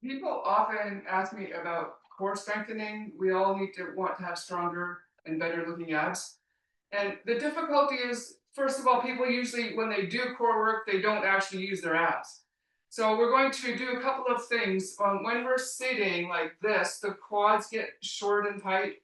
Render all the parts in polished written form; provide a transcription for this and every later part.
People often ask me about core strengthening. We all need to want to have stronger and better looking abs. And the difficulty is, first of all, people usually, when they do core work, they don't actually use their abs. So we're going to do a couple of things. When we're sitting like this, the quads get short and tight,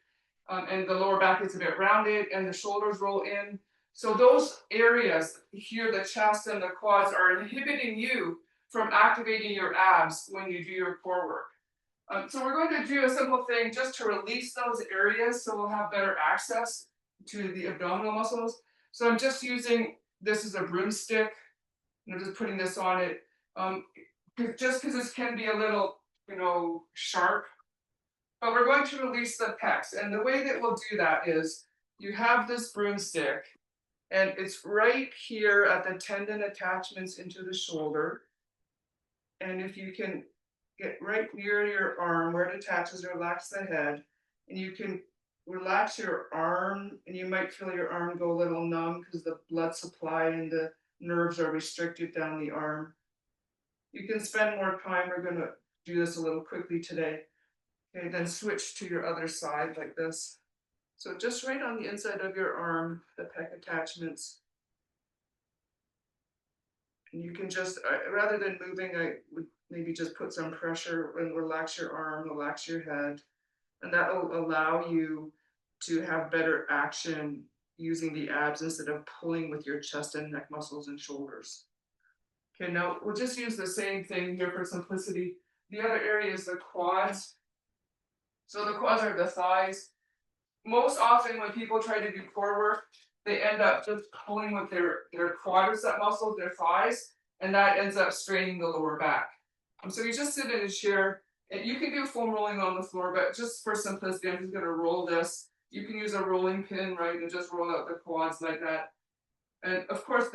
and the lower back is a bit rounded, and the shoulders roll in. So those areas here, the chest and the quads, are inhibiting you from activating your abs when you do your core work. So we're going to do a simple thing just to release those areas so we'll have better access to the abdominal muscles. So I'm just using this as a broomstick. I'm just putting this on it. Just because this can be a little, sharp, but we're going to release the pecs. And the way that we'll do that is you have this broomstick, and it's right here at the tendon attachments into the shoulder. And if you can get right near your arm where it attaches, relax the head, and you can relax your arm, and you might feel your arm go a little numb because the blood supply and the nerves are restricted down the arm. You can spend more time. We're going to do this a little quickly today. Okay, then switch to your other side like this. So just right on the inside of your arm, the pec attachments. And you can just, rather than moving, I would maybe just put some pressure and relax your arm, relax your head. And that will allow you to have better action using the abs instead of pulling with your chest and neck muscles and shoulders. Okay, now we'll just use the same thing here for simplicity. The other area is the quads. So the quads are the thighs. Most often when people try to do core work, they end up just pulling with their quadricep muscles, their thighs, and that ends up straining the lower back. So you just sit in a chair, and you can do foam rolling on the floor, but just for simplicity, I'm just going to roll this. You can use a rolling pin, right, and just roll out the quads like that. And of course,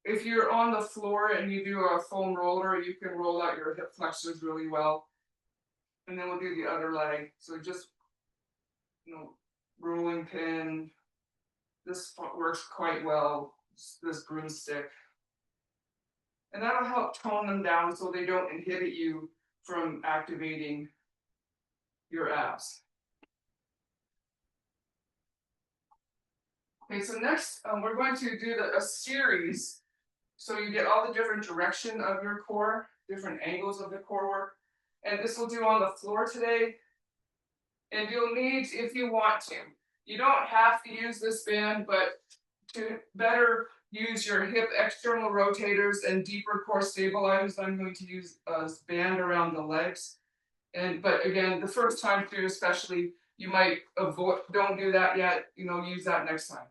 if you're on the floor and you do a foam roller, you can roll out your hip flexors really well. And then we'll do the other leg. So just, rolling pin. This works quite well, this broomstick. And that'll help tone them down so they don't inhibit you from activating your abs. Okay, so next we're going to do a series so you get all the different direction of your core, different angles of the core work. And this will do on the floor today. And you'll need, if you want to, you don't have to use this band, but to better use your hip external rotators and deeper core stabilizers, I'm going to use a band around the legs. But again, the first time through especially, you might avoid, don't do that yet, use that next time.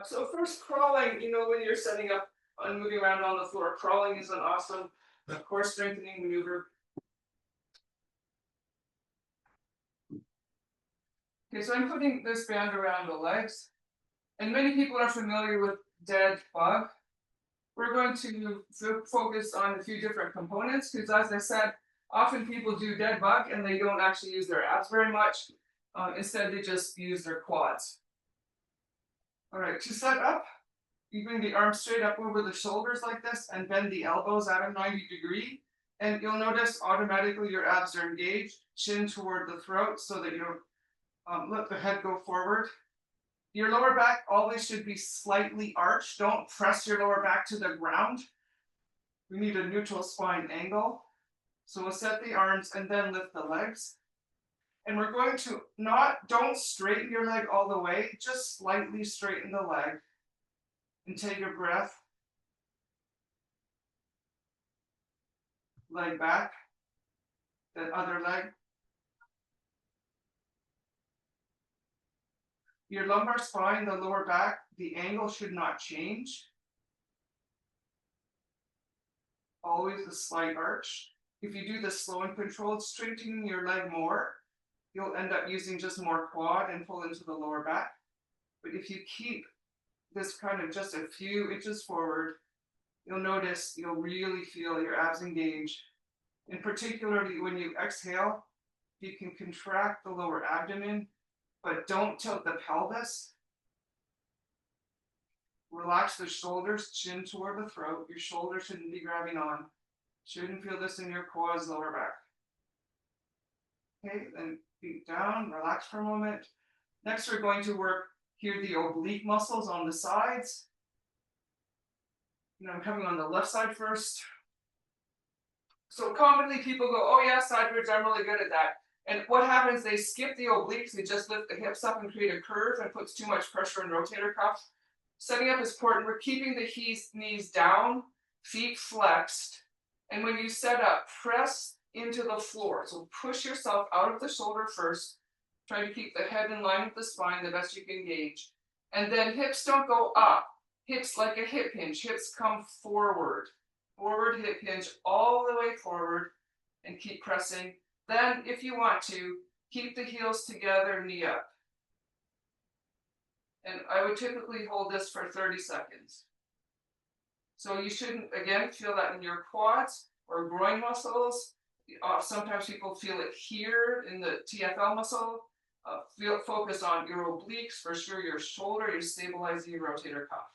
So first crawling, when you're setting up and moving around on the floor, crawling is an awesome core strengthening maneuver. Okay, so I'm putting this band around the legs, and many people are familiar with dead bug. We're going to focus on a few different components because, as I said, often people do dead bug and they don't actually use their abs very much. Instead, they just use their quads. All right, to set up, you bring the arms straight up over the shoulders like this and bend the elbows at a 90-degree. And you'll notice automatically your abs are engaged, chin toward the throat so that you let the head go forward. Your lower back always should be slightly arched. Don't press your lower back to the ground. We need a neutral spine angle. So we'll set the arms and then lift the legs. And we're going to don't straighten your leg all the way, just slightly straighten the leg. And take a breath. Leg back. Then other leg. Your lumbar spine, the lower back, the angle should not change. Always a slight arch. If you do this slow and controlled, straightening your leg more, you'll end up using just more quad and pull into the lower back. But if you keep this kind of just a few inches forward, you'll notice you'll really feel your abs engage. And particularly when you exhale, you can contract the lower abdomen, but don't tilt the pelvis. Relax the shoulders, chin toward the throat. Your shoulders shouldn't be grabbing on. Shouldn't feel this in your quads, lower back. Okay, then feet down, relax for a moment. Next, we're going to work here the oblique muscles on the sides. And I'm coming on the left side first. So commonly people go, oh yeah, side bridge, I'm really good at that. And what happens, they skip the obliques, they just lift the hips up and create a curve and puts too much pressure on rotator cuffs. Setting up is important. We're keeping the knees down, feet flexed. And when you set up, press into the floor. So push yourself out of the shoulder first. Try to keep the head in line with the spine the best you can gauge. And then hips don't go up. Hips like a hip hinge. Hips come forward. Forward hip hinge all the way forward and keep pressing. Then if you want to, keep the heels together, knee up. And I would typically hold this for 30 seconds. So you shouldn't, again, feel that in your quads or groin muscles. Sometimes people feel it here in the TFL muscle. Focus on your obliques, for sure your shoulder, you're stabilizing your rotator cuff.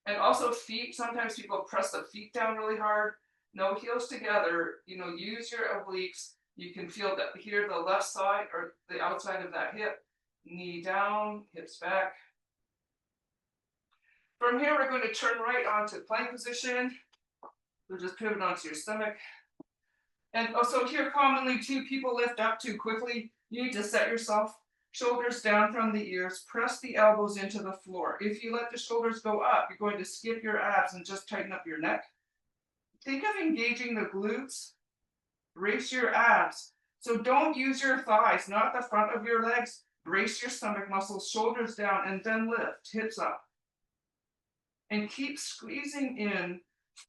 And also feet, sometimes people press the feet down really hard. No, heels together, use your obliques. You can feel that here, the left side or the outside of that hip, knee down, hips back. From here, we're going to turn right onto plank position. So just pivot onto your stomach. And also here, commonly too, people lift up too quickly. You need to set yourself, shoulders down from the ears, press the elbows into the floor. If you let the shoulders go up, you're going to skip your abs and just tighten up your neck. Think of engaging the glutes, brace your abs. So don't use your thighs, not the front of your legs. Brace your stomach muscles, shoulders down, and then lift, hips up. And keep squeezing in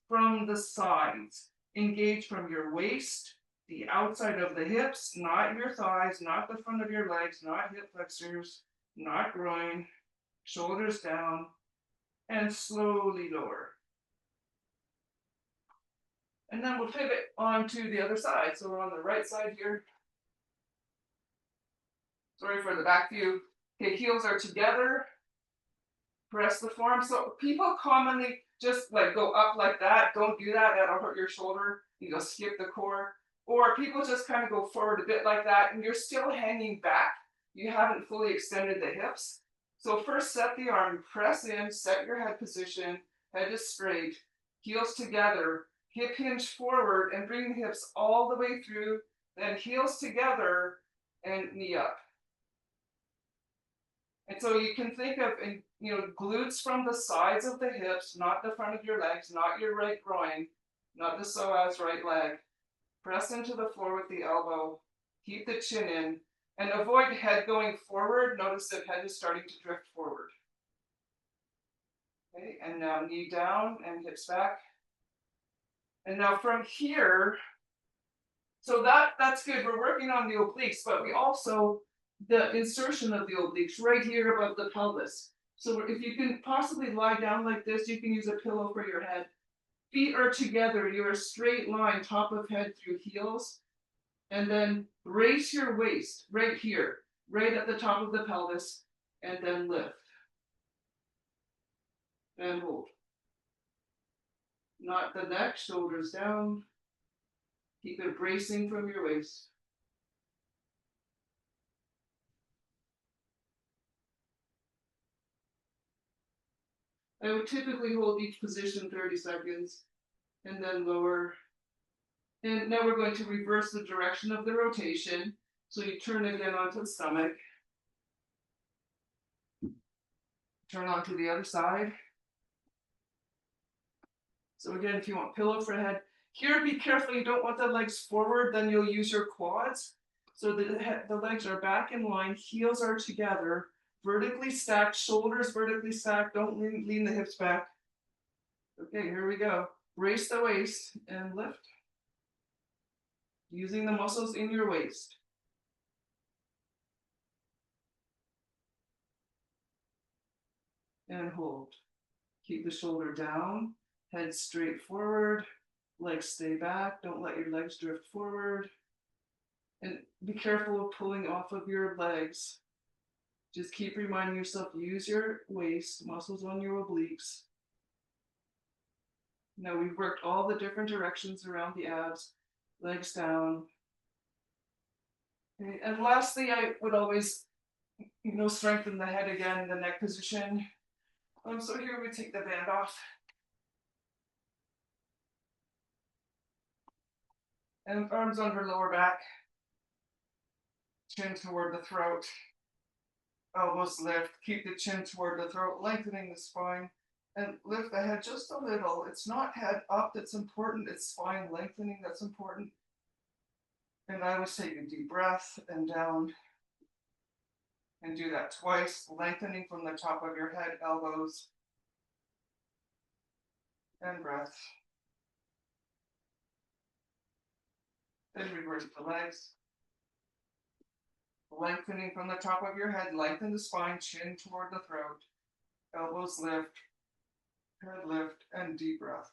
from the sides. Engage from your waist, the outside of the hips, not your thighs, not the front of your legs, not hip flexors, not groin, shoulders down, and slowly lower. And then we'll pivot on to the other side. So we're on the right side here. Sorry for the back view. Okay, heels are together. Press the form. So people commonly just go up like that. Don't do that. That'll hurt your shoulder. You go skip the core. Or people just kind of go forward a bit like that, and you're still hanging back. You haven't fully extended the hips. So first set the arm, press in, set your head position, head is straight, heels together, hip hinge forward, and bring the hips all the way through, then heels together and knee up. And so you can think of, glutes from the sides of the hips, not the front of your legs, not your right groin, not the psoas right leg. Press into the floor with the elbow, keep the chin in, and avoid head going forward. Notice that head is starting to drift forward. Okay, and now knee down and hips back. And now from here, so that's good. We're working on the obliques, but we also, the insertion of the obliques right here above the pelvis. So if you can possibly lie down like this, you can use a pillow for your head. Feet are together, you're a straight line, top of head through heels. And then brace your waist right here, right at the top of the pelvis, and then lift. And hold. Not the neck, shoulders down. Keep it bracing from your waist. I would typically hold each position 30 seconds and then lower. And now we're going to reverse the direction of the rotation. So you turn again onto the stomach. Turn onto the other side. So again, if you want pillow for head, here be careful, you don't want the legs forward, then you'll use your quads. So the legs are back in line, heels are together, vertically stacked, shoulders vertically stacked, don't lean the hips back. Okay, here we go. Brace the waist and lift. Using the muscles in your waist. And hold. Keep the shoulder down, head straight forward, legs stay back, don't let your legs drift forward. And be careful of pulling off of your legs. Just keep reminding yourself, use your waist, muscles on your obliques. Now we've worked all the different directions around the abs, legs down. Okay, and lastly, I would always, strengthen the head again, the neck position. So here we take the band off. And arms under lower back. Chin toward the throat. Elbows lift. Keep the chin toward the throat, lengthening the spine. And lift the head just a little. It's not head up that's important, it's spine lengthening that's important. And I always take a deep breath and down. And do that twice, lengthening from the top of your head, elbows, and breath. Then reverse the legs. Lengthening from the top of your head, lengthen the spine, chin toward the throat, elbows lift, head lift, and deep breath.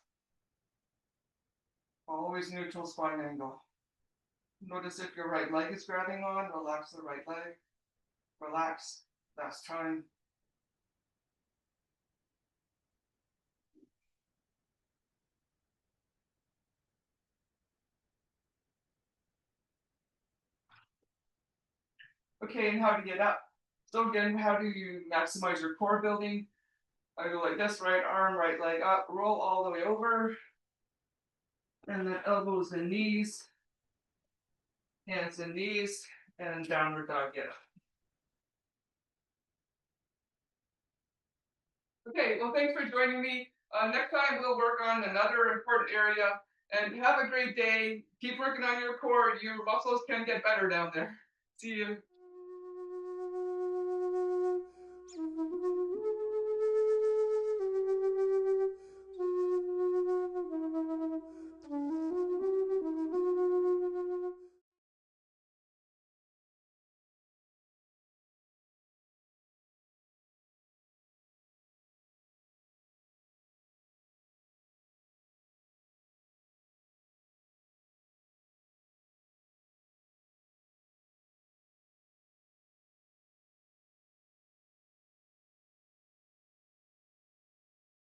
Always neutral spine angle. Notice if your right leg is grabbing on, relax the right leg. Relax, last time. Okay, and how to get up. So again, how do you maximize your core building? I go like this, right arm, right leg up, roll all the way over. And then elbows and knees, hands and knees, and downward dog get up. Okay, well, thanks for joining me. Next time we'll work on another important area. And have a great day. Keep working on your core. Your muscles can get better down there. See you.